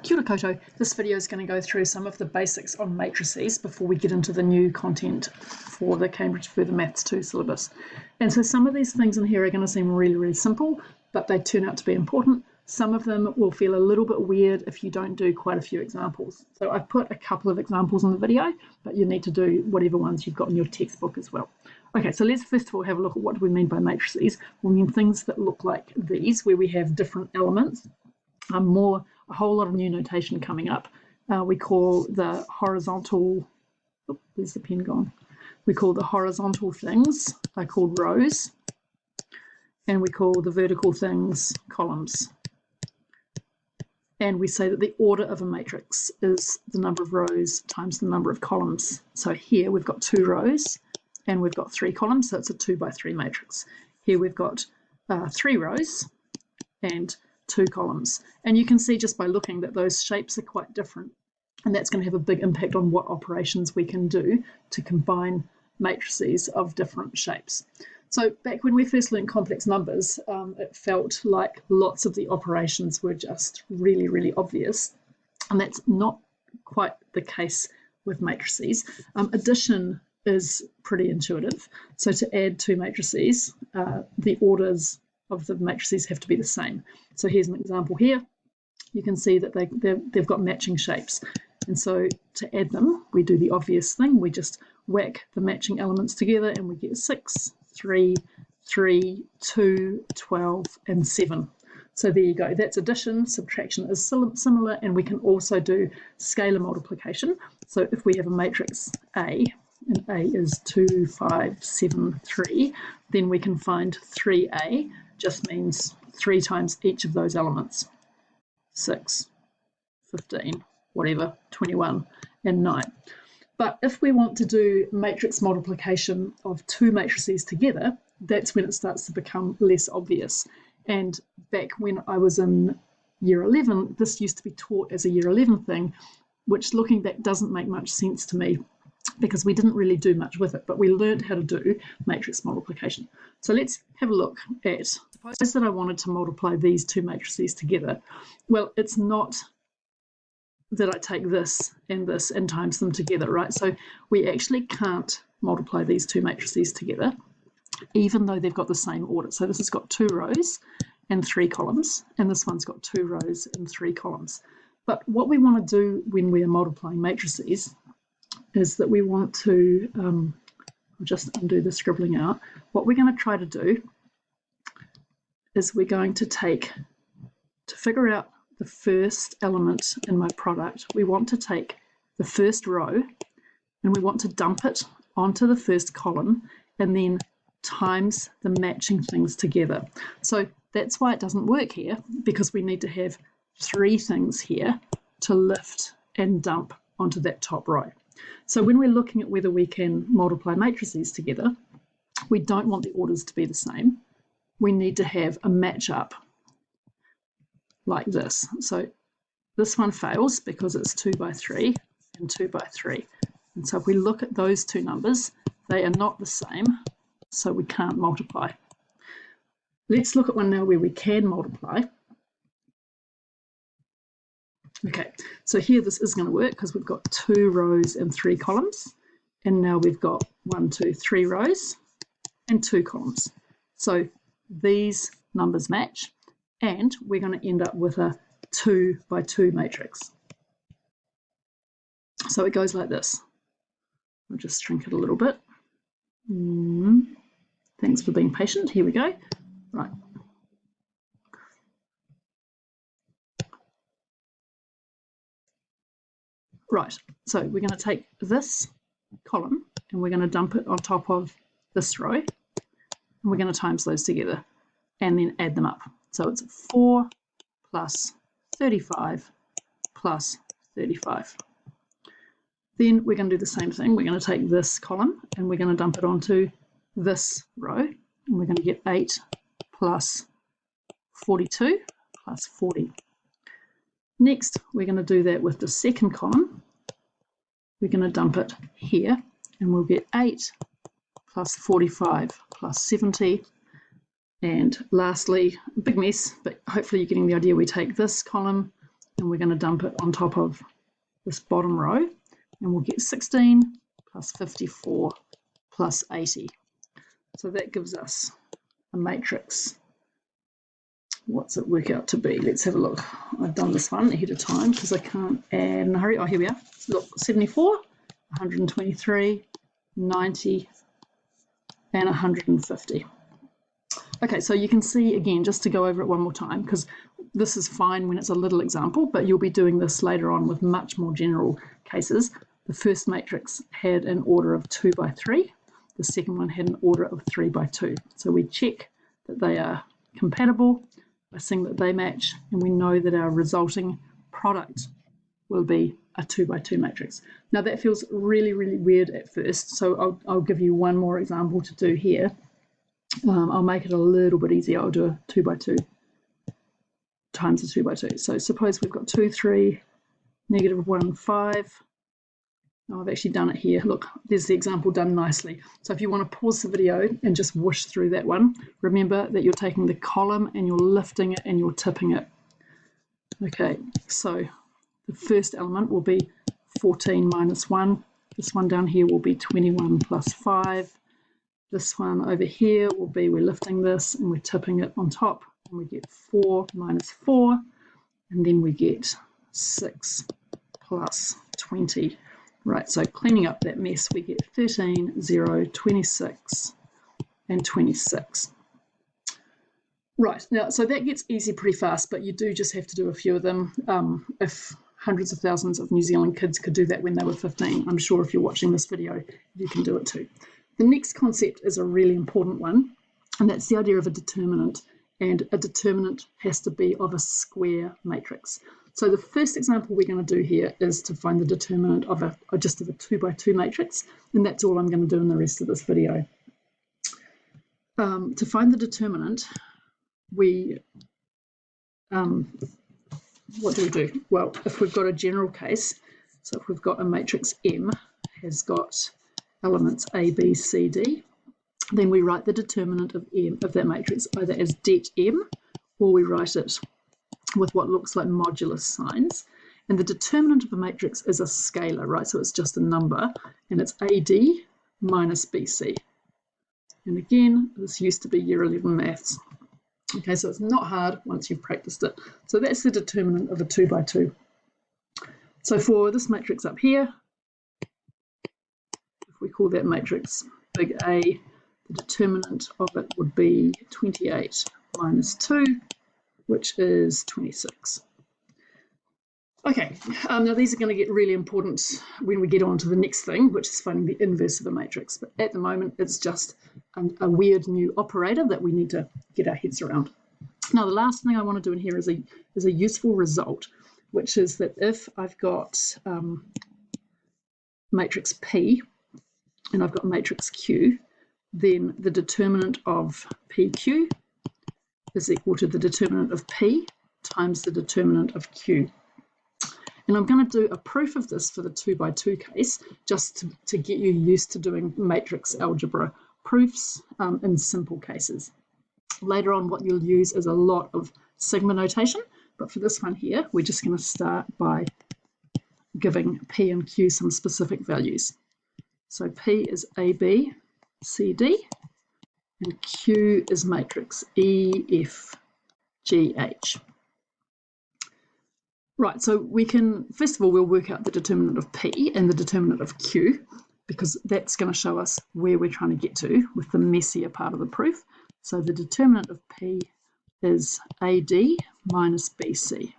Kia ora koutou. This video is going to go through some of the basics on matrices before we get into the new content for the Cambridge Further Maths 2 syllabus. And so some of these things in here are going to seem really, really simple, but they turn out to be important. Some of them will feel a little bit weird if you don't do quite a few examples. So I've put a couple of examples in the video, but you need to do whatever ones you've got in your textbook as well. Okay, so let's first of all have a look at what do we mean by matrices. We mean things that look like these, where we have different elements. A whole lot of new notation coming up. We call the horizontal, oh, there's the pen gone. We call the horizontal things, they're called rows, and we call the vertical things columns. And we say that the order of a matrix is the number of rows times the number of columns. So here we've got 2 rows and we've got 3 columns, so it's a 2 by 3 matrix. Here we've got 3 rows and 2 columns, and you can see just by looking that those shapes are quite different, and that's going to have a big impact on what operations we can do to combine matrices of different shapes. So back when we first learned complex numbers, it felt like lots of the operations were just really, really obvious, and that's not quite the case with matrices. Addition is pretty intuitive. So to add 2 matrices, the orders of the matrices have to be the same. So here's an example here. You can see that they've got matching shapes. And so to add them, we do the obvious thing. We just whack the matching elements together and we get 6, 3, 3, 2, 12, and 7. So there you go. That's addition. Subtraction is similar, and we can also do scalar multiplication. So if we have a matrix A, and A is 2, 5, 7, 3, then we can find 3A just means 3 times each of those elements. 6, 15, whatever, 21, and 9. But if we want to do matrix multiplication of 2 matrices together, that's when it starts to become less obvious. And back when I was in year 11, this used to be taught as a year 11 thing, which looking back doesn't make much sense to me, because we didn't really do much with it, but we learned how to do matrix multiplication. So let's have a look at, suppose that I wanted to multiply these 2 matrices together. Well, it's not that I take this and times them together, right? So we actually can't multiply these 2 matrices together, even though they've got the same order. So this has got 2 rows and 3 columns, and this one's got 2 rows and 3 columns. But what we want to do when we are multiplying matrices is that we want to, I'll just undo the scribbling out. What we're going to try to do is we're going to figure out the first element in my product, we want to take the first row and we want to dump it onto the first column and then times the matching things together. So that's why it doesn't work here, because we need to have 3 things here to lift and dump onto that top row. So when we're looking at whether we can multiply matrices together, we don't want the orders to be the same. We need to have a match-up like this. So this one fails because it's 2 by 3 and 2 by 3. And so if we look at those 2 numbers, they are not the same, so we can't multiply. Let's look at one now where we can multiply. Okay, so here this is going to work because we've got 2 rows and 3 columns, and now we've got 1, 2, 3 rows and 2 columns. So these numbers match, and we're going to end up with a 2 by 2 matrix. So it goes like this. I'll just shrink it a little bit. Thanks for being patient. Here we go. Right. Right, so we're going to take this column and we're going to dump it on top of this row, and we're going to times those together and then add them up. So it's 4 plus 35 plus 35. Then we're going to do the same thing. We're going to take this column and we're going to dump it onto this row, and we're going to get 8 plus 42 plus 40. Next, we're going to do that with the second column. We're going to dump it here, and we'll get 8 plus 45 plus 70. And lastly, big mess, but hopefully you're getting the idea, we take this column and we're going to dump it on top of this bottom row, and we'll get 16 plus 54 plus 80. So that gives us a matrix. What's it work out to be? Let's have a look. I've done this one ahead of time because I can't add in a hurry. Oh, here we are. Look, 74, 123, 90, and 150. Okay, so you can see again, just to go over it one more time, because this is fine when it's a little example, but you'll be doing this later on with much more general cases. The first matrix had an order of 2 by 3. The second one had an order of 3 by 2. So we check that they are compatible by seeing that they match, and we know that our resulting product will be a 2 by 2 matrix. Now that feels really, really weird at first, so I'll give you one more example to do here. I'll make it a little bit easier. I'll do a 2 by 2 times a 2 by 2. So suppose we've got 2, 3, negative 1, 5. I've actually done it here. Look, there's the example done nicely. So if you want to pause the video and just whoosh through that one, remember that you're taking the column and you're lifting it and you're tipping it. Okay, so the first element will be 14 minus 1. This one down here will be 21 plus 5. This one over here will be, we're lifting this and we're tipping it on top, and we get 4 minus 4, and then we get 6 plus 20. Right, so cleaning up that mess, we get 13, 0, 26, and 26. Right, now, so that gets easy pretty fast, but you do just have to do a few of them. If hundreds of thousands of New Zealand kids could do that when they were 15, I'm sure if you're watching this video, you can do it too. The next concept is a really important one, and that's the idea of a determinant, and a determinant has to be of a square matrix. So the first example we're going to do here is to find the determinant of a 2 by 2 matrix, and that's all I'm going to do in the rest of this video. To find the determinant, what do? Well, if we've got a general case, so if we've got a matrix M has got elements A, B, C, D, then we write the determinant of M of that matrix either as det M, or we write it with what looks like modulus signs. And the determinant of a matrix is a scalar, right? So it's just a number, and it's AD minus BC. And again, this used to be year 11 maths. Okay, so it's not hard once you've practiced it. So that's the determinant of a 2 by 2. So for this matrix up here, if we call that matrix big A, the determinant of it would be 28 minus 2, which is 26. Okay, now these are going to get really important when we get on to the next thing, which is finding the inverse of a matrix. But at the moment, it's just a weird new operator that we need to get our heads around. Now, the last thing I want to do in here is a useful result, which is that if I've got matrix P and I've got matrix Q, then the determinant of PQ is equal to the determinant of P times the determinant of Q. And I'm going to do a proof of this for the 2 by 2 case, just to get you used to doing matrix algebra proofs in simple cases. Later on, what you'll use is a lot of sigma notation, but for this one here, we're just going to start by giving P and Q some specific values. So P is AB, CD, and Q is matrix E, F, G, H. Right, so we can, first of all, we'll work out the determinant of P and the determinant of Q, because that's going to show us where we're trying to get to with the messier part of the proof. So the determinant of P is AD minus BC,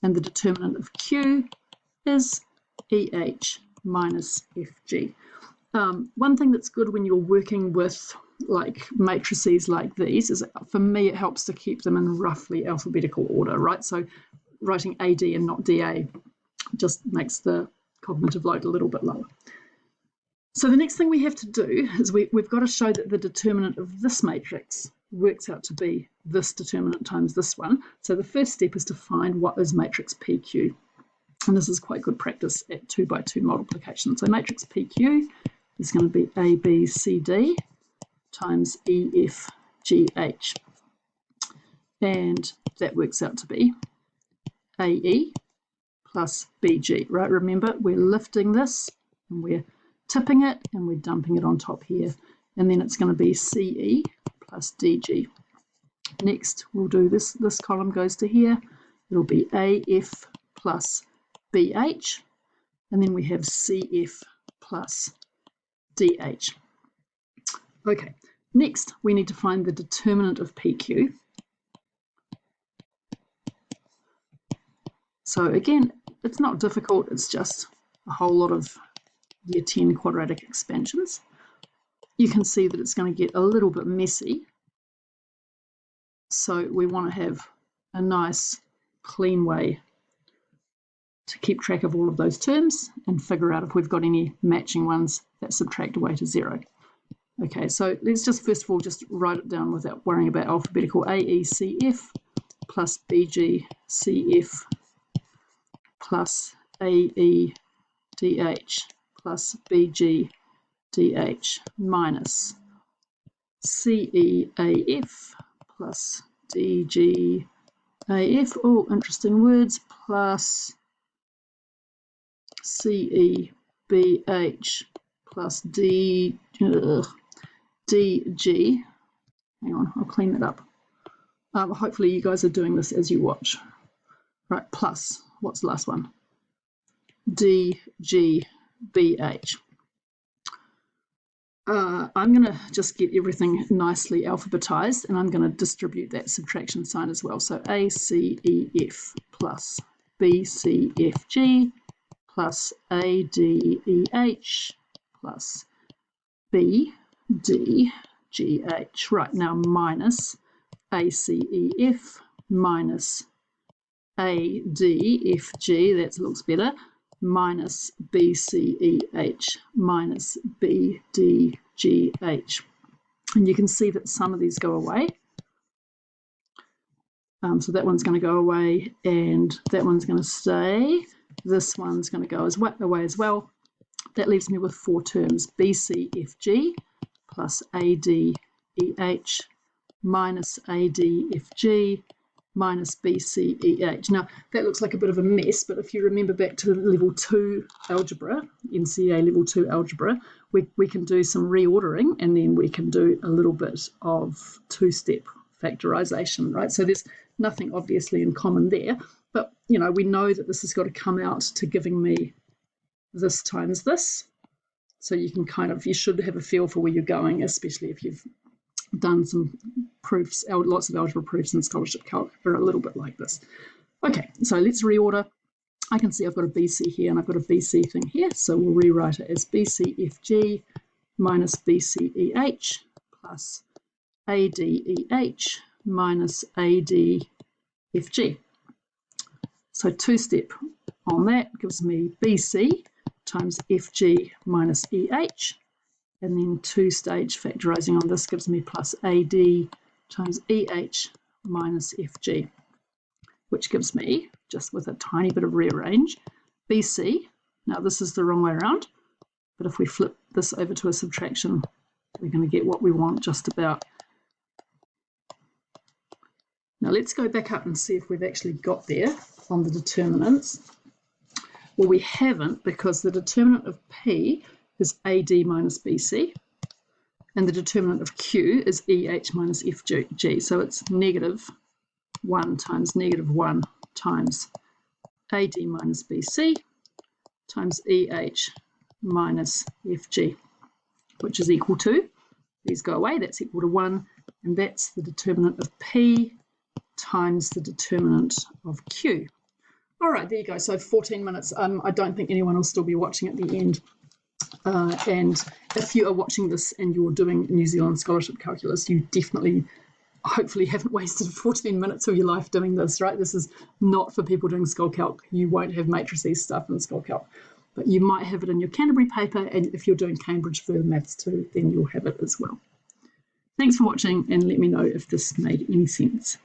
and the determinant of Q is EH minus FG. One thing that's good when you're working with like matrices like these is, for me, it helps to keep them in roughly alphabetical order, right? So writing AD and not DA just makes the cognitive load a little bit lower. So the next thing we have to do is we've got to show that the determinant of this matrix works out to be this determinant times this one. So the first step is to find what is matrix PQ. And this is quite good practice at 2 by 2 multiplication. So matrix PQ is going to be ABCD times EFGH. And that works out to be AE plus BG, right? Remember, we're lifting this and we're tipping it and we're dumping it on top here. And then it's going to be CE plus DG. Next, we'll do this column goes to here. It'll be AF plus BH. And then we have CF plus DH. Okay, next we need to find the determinant of PQ. So again, it's not difficult, it's just a whole lot of year 10 quadratic expansions. You can see that it's going to get a little bit messy. So we want to have a nice clean way to keep track of all of those terms and figure out if we've got any matching ones that subtract away to 0. Okay, so let's just first of all just write it down without worrying about alphabetical. AECF plus BGCF plus AEDH plus BGDH minus CEAF plus DGAF, oh, interesting words, plus CEBH plus DG. Hang on, I'll clean that up. Hopefully you guys are doing this as you watch. Right, plus, what's the last one? DGBH. I'm going to just get everything nicely alphabetized and I'm going to distribute that subtraction sign as well. So ACEF plus BCFG plus ADEH plus BDGH. Right, now minus ACEF minus ADFG, that looks better, minus BCEH minus BDGH. And you can see that some of these go away. So that one's going to go away and that one's going to stay. This one's going to go away as well. That leaves me with 4 terms, BCFG plus ADEH minus ADFG minus BCEH. Now, that looks like a bit of a mess, but if you remember back to level 2 algebra, NCEA level 2 algebra, we can do some reordering and then we can do a little bit of 2-step factorization, right? So there's nothing obviously in common there, but, you know, we know that this has got to come out to giving me this times this. So you can you should have a feel for where you're going, especially if you've done some proofs, lots of algebra proofs in scholarship calc are a little bit like this. Okay, so let's reorder. I can see I've got a BC here and I've got a BC thing here, so we'll rewrite it as BCFG minus BCEH plus ADEH minus ADFG. So 2-step on that gives me BC times FG minus EH. And then 2-stage factorizing on this gives me plus AD times EH minus FG, which gives me, just with a tiny bit of rearrange, BC. Now this is the wrong way around, but if we flip this over to a subtraction, we're going to get what we want just about. Now let's go back up and see if we've actually got there on the determinants. Well, we haven't, because the determinant of P is AD minus BC, and the determinant of Q is EH minus FG. So it's -1 times -1 times AD minus BC times EH minus FG, which is equal to, these go away, that's equal to 1, and that's the determinant of P times the determinant of Q. All right, there you go. So 14 minutes. I don't think anyone will still be watching at the end. And if you are watching this and you're doing New Zealand Scholarship Calculus, you definitely, hopefully, haven't wasted 14 minutes of your life doing this, right? This is not for people doing SCHOL Calc. You won't have matrices stuff in SCHOL Calc, but you might have it in your Canterbury paper, and if you're doing Cambridge Further Maths too, then you'll have it as well. Thanks for watching, and let me know if this made any sense.